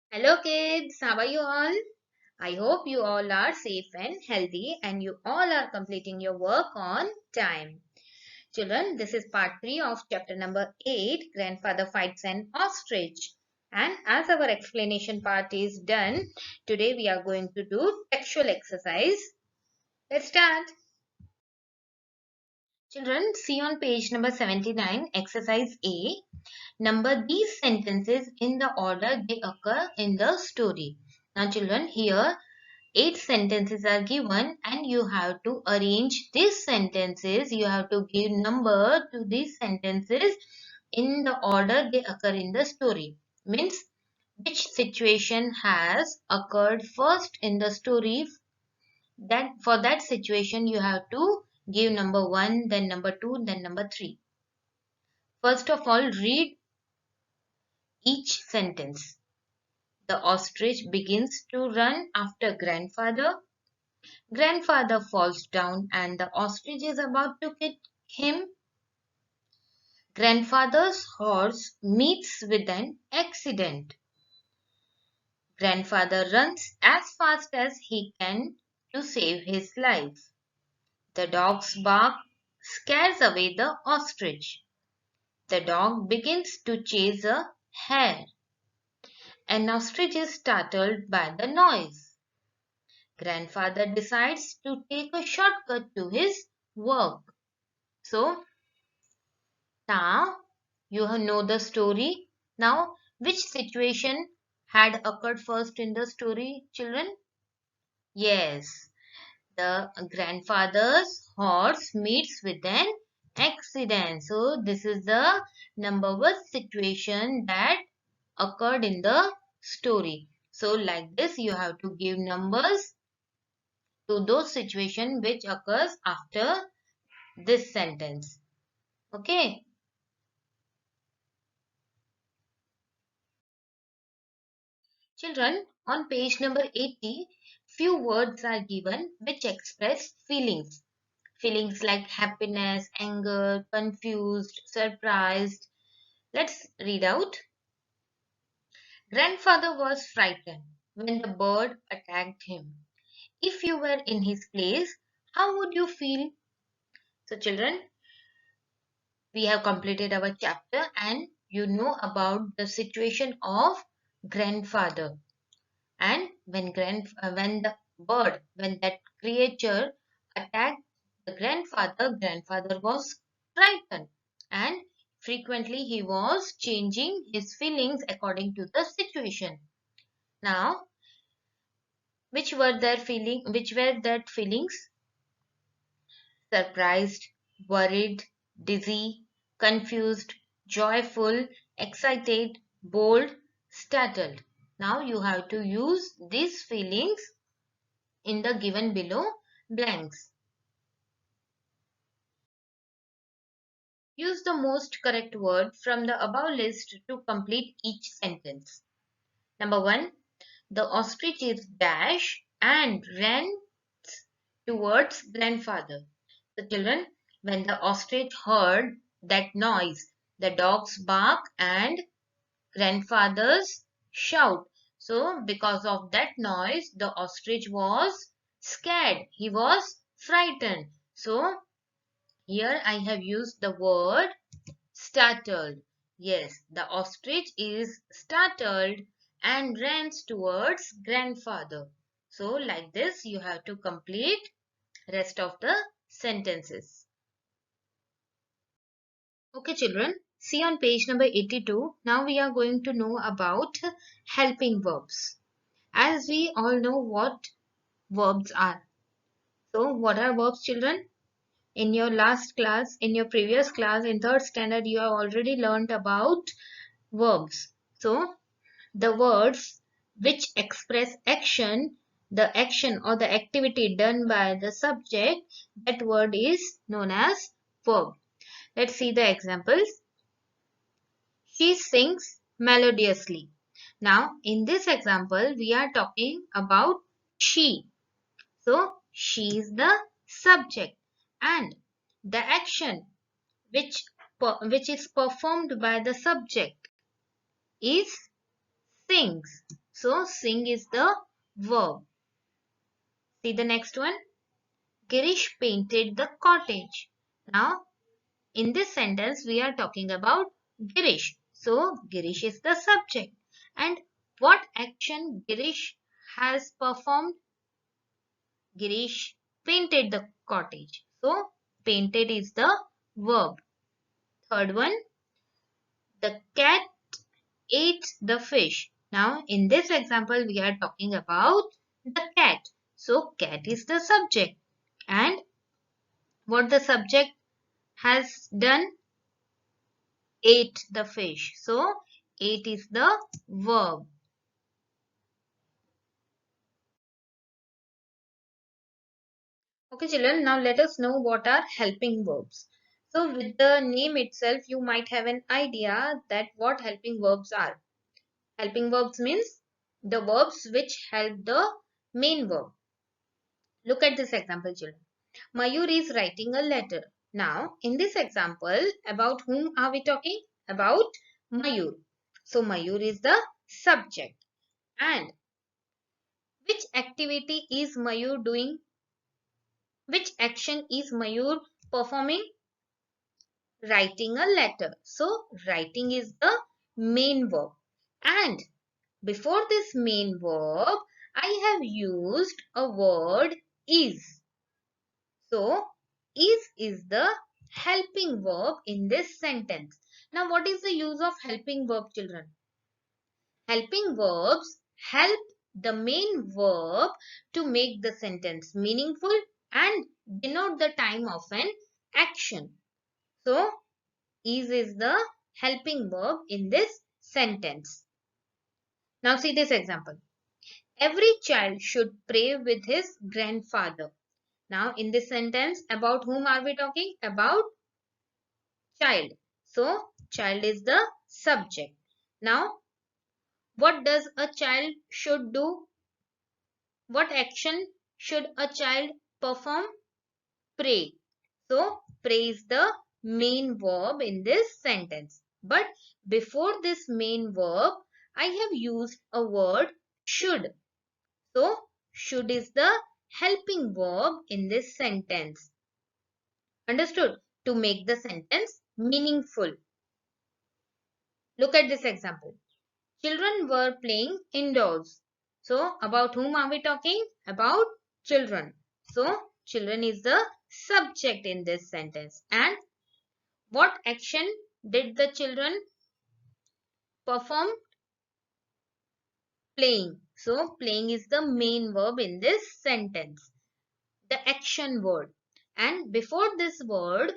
Hello kids, how are you all? I hope you all are safe and healthy and you all are completing your work on time. Children, this is part 3 of chapter number 8, Grandfather Fights an Ostrich. And as our explanation part is done, today we are going to do textual exercise. Let's start. Children, see on page number 79, exercise A. Number these sentences in the order they occur in the story. Now children, here 8 sentences are given and you have to arrange these sentences. You have to give number to these sentences in the order they occur in the story. Means which situation has occurred first in the story. That for that situation you have to give number 1, then number 2, then number 3. First of all, read each sentence. The ostrich begins to run after grandfather. Grandfather falls down and the ostrich is about to kick him. Grandfather's horse meets with an accident. Grandfather runs as fast as he can to save his life. The dog's bark scares away the ostrich. The dog begins to chase a hare. An ostrich is startled by the noise. Grandfather decides to take a shortcut to his work. So, now you know the story. Now, which situation had occurred first in the story, children? Yes, the grandfather's horse meets with an accident. So, this is the number one situation that occurred in the story. So, like this, you have to give numbers to those situations which occurs after this sentence. Okay. Children, on page number 80, few words are given which express feelings. Feelings like happiness, anger, confused, surprised. Let's read out. Grandfather was frightened when the bird attacked him. If you were in his place, how would you feel? So children, we have completed our chapter and you know about the situation of grandfather. And when the bird, when that creature attacked the grandfather was frightened and frequently he was changing his feelings according to the situation. Now, which were that feelings? Surprised, worried, dizzy, confused, joyful, excited, bold, startled. Now you have to use these feelings in the given below blanks. Use the most correct word from the above list to complete each sentence. Number 1. The ostrich is dash and ran towards grandfather. The children, when the ostrich heard that noise, the dogs bark and grandfather's shout. So because of that noise, the ostrich was scared. He was frightened. So here I have used the word startled. Yes, the ostrich is startled and runs towards grandfather. So like this you have to complete rest of the sentences. Okay children, see on page number 82. Now we are going to know about helping verbs. As we all know what verbs are. So what are verbs children? In your last class, in your previous class, in third standard, you have already learned about verbs. So the words which express action, the action or the activity done by the subject, that word is known as verb. Let's see the examples. She sings melodiously. Now, in this example, we are talking about she. So, she is the subject and the action which, which is performed by the subject is sings. So sing is the verb. See the next one. Girish painted the cottage. Now in this sentence we are talking about Girish. So Girish is the subject. And what action Girish has performed? Girish painted the cottage. So painted is the verb. Third one, the cat ate the fish. Now in this example we are talking about the cat. So cat is the subject. And what the subject has done? Ate the fish. So ate is the verb. Okay children, now let us know what are helping verbs. So with the name itself you might have an idea that what helping verbs are. Helping verbs means the verbs which help the main verb. Look at this example children. Mayur is writing a letter. Now in this example about whom are we talking? About Mayur. So Mayur is the subject. And which activity is Mayur doing? Which action is Mayur performing? Writing a letter. So writing is the main verb. And before this main verb, I have used a word is. So is the helping verb in this sentence. Now what is the use of helping verb children? Helping verbs help the main verb to make the sentence meaningful and denote the time of an action. So is the helping verb in this sentence. Now see this example. Every child should pray with his grandfather. Now in this sentence about whom are we talking? About child. So child is the subject. Now what does a child should do? What action should a child perform? Pray. So pray is the main verb in this sentence. But before this main verb, I have used a word should. So should is the helping verb in this sentence. Understood? To make the sentence meaningful. Look at this example. Children were playing indoors. So about whom are we talking? About children. So children is the subject in this sentence. And what action did the children perform? Playing. So playing is the main verb in this sentence. The action word. And before this word,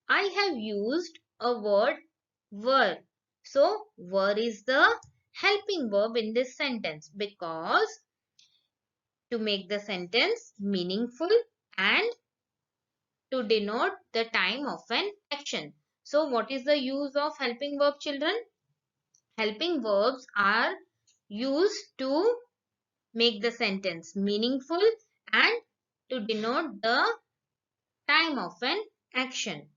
I have used a word were. So were is the helping verb in this sentence because to make the sentence meaningful and to denote the time of an action. So what is the use of helping verb children? Helping verbs are used to make the sentence meaningful and to denote the time of an action.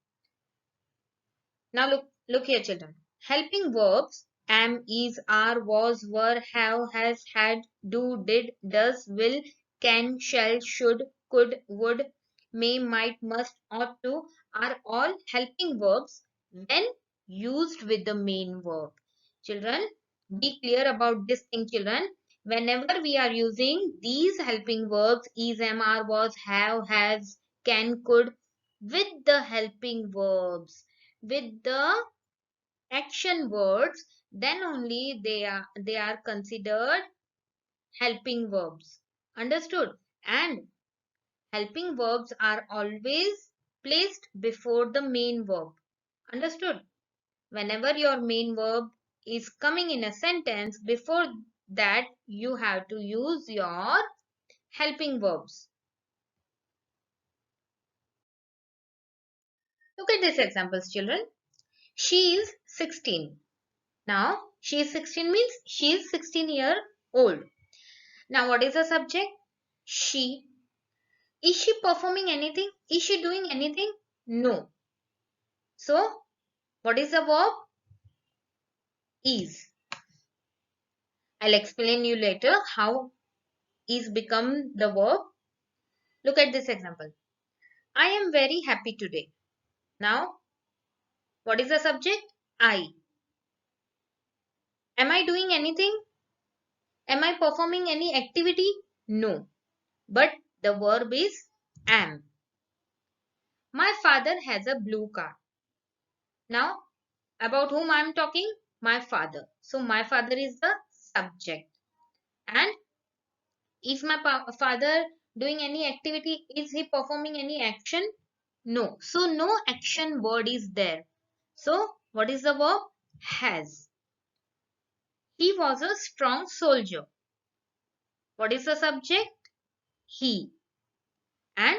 Now look here children. Helping verbs am, is, are, was, were, have, has, had, do, did, does, will, can, shall, should, could, would, may, might, must, ought to are all helping verbs when used with the main verb. Children, be clear about this thing children. Whenever we are using these helping verbs is, am, are, was, have, has, can, could with the helping verbs with the action words, then only they are considered helping verbs. Understood? And helping verbs are always placed before the main verb. Understood? Whenever your main verb is coming in a sentence, before that you have to use your helping verbs. Look at these examples children. She is 16. Now, she is 16 means she is 16-year-old. Now, what is the subject? She. Is she performing anything? Is she doing anything? No. So, what is the verb? Is. I'll explain you later how is become the verb. Look at this example. I am very happy today. Now, what is the subject? I. Am I doing anything? Am I performing any activity? No. But the verb is am. My father has a blue car. Now, about whom I am talking? My father. So, my father is the subject. And is my father doing any activity? Is he performing any action? No. So, no action word is there. So, what is the verb? Has. He was a strong soldier. What is the subject? He. And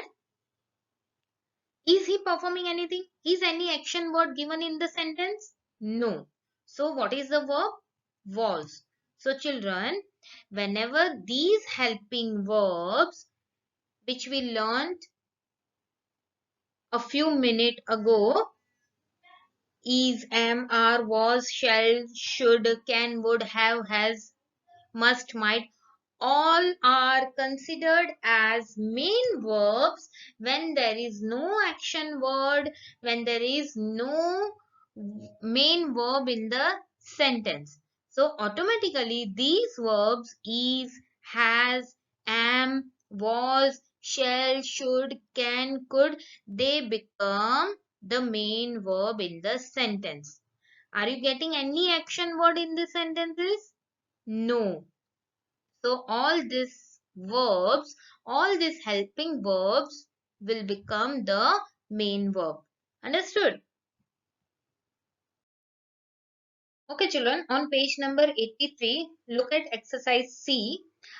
is he performing anything? Is any action word given in the sentence? No. So what is the verb? Was. So children, whenever these helping verbs which we learned a few minutes ago, is, am, are, was, shall, should, can, would, have, has, must, might, all are considered as main verbs when there is no action word, when there is no main verb in the sentence. So automatically these verbs is, has, am, was, shall, should, can, could, they become the main verb in the sentence. Are you getting any action word in the sentences? No. So all these verbs, all these helping verbs will become the main verb. Understood? Okay children, on page number 83, look at exercise C.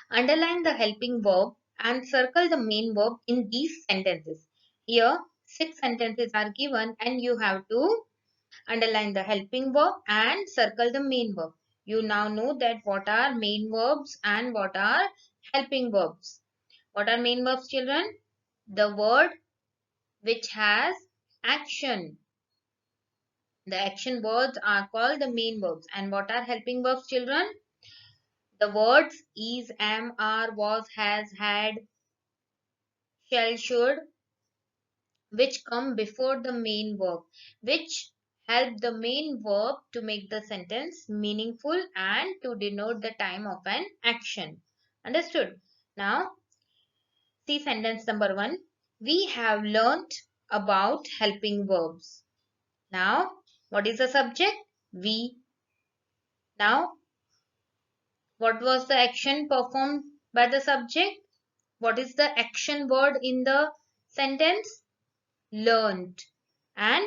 Underline the helping verb and circle the main verb in these sentences. Here 6 sentences are given and you have to underline the helping verb and circle the main verb. You now know that what are main verbs and what are helping verbs. What are main verbs, children? The word which has action. The action words are called the main verbs. And what are helping verbs, children? The words is, am, are, was, has, had, shall, should, which come before the main verb, which help the main verb to make the sentence meaningful and to denote the time of an action. Understood? Now, see sentence number 1. We have learnt about helping verbs. Now, what is the subject? We. Now, what was the action performed by the subject? What is the action word in the sentence? Learnt. And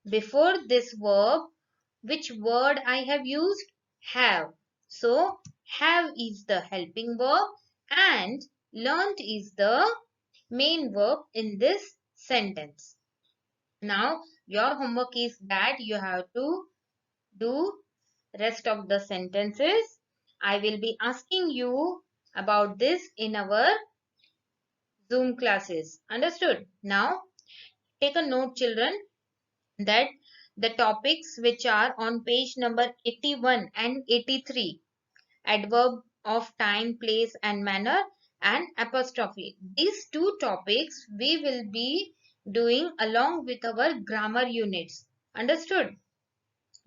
before this verb, which word I have used? Have. So, have is the helping verb and learnt is the main verb in this sentence. Now, your homework is that you have to do rest of the sentences. I will be asking you about this in our Zoom classes. Understood? Now, take a note, children, that the topics which are on page number 81 and 83, adverb of time, place and manner and apostrophe. These two topics we will be doing along with our grammar units. Understood?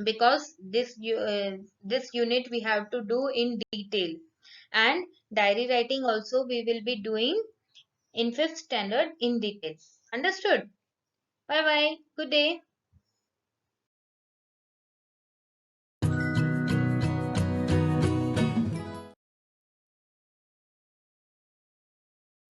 Because this unit we have to do in detail, and diary writing also we will be doing in 5th standard in detail. Understood? Bye bye. Good day.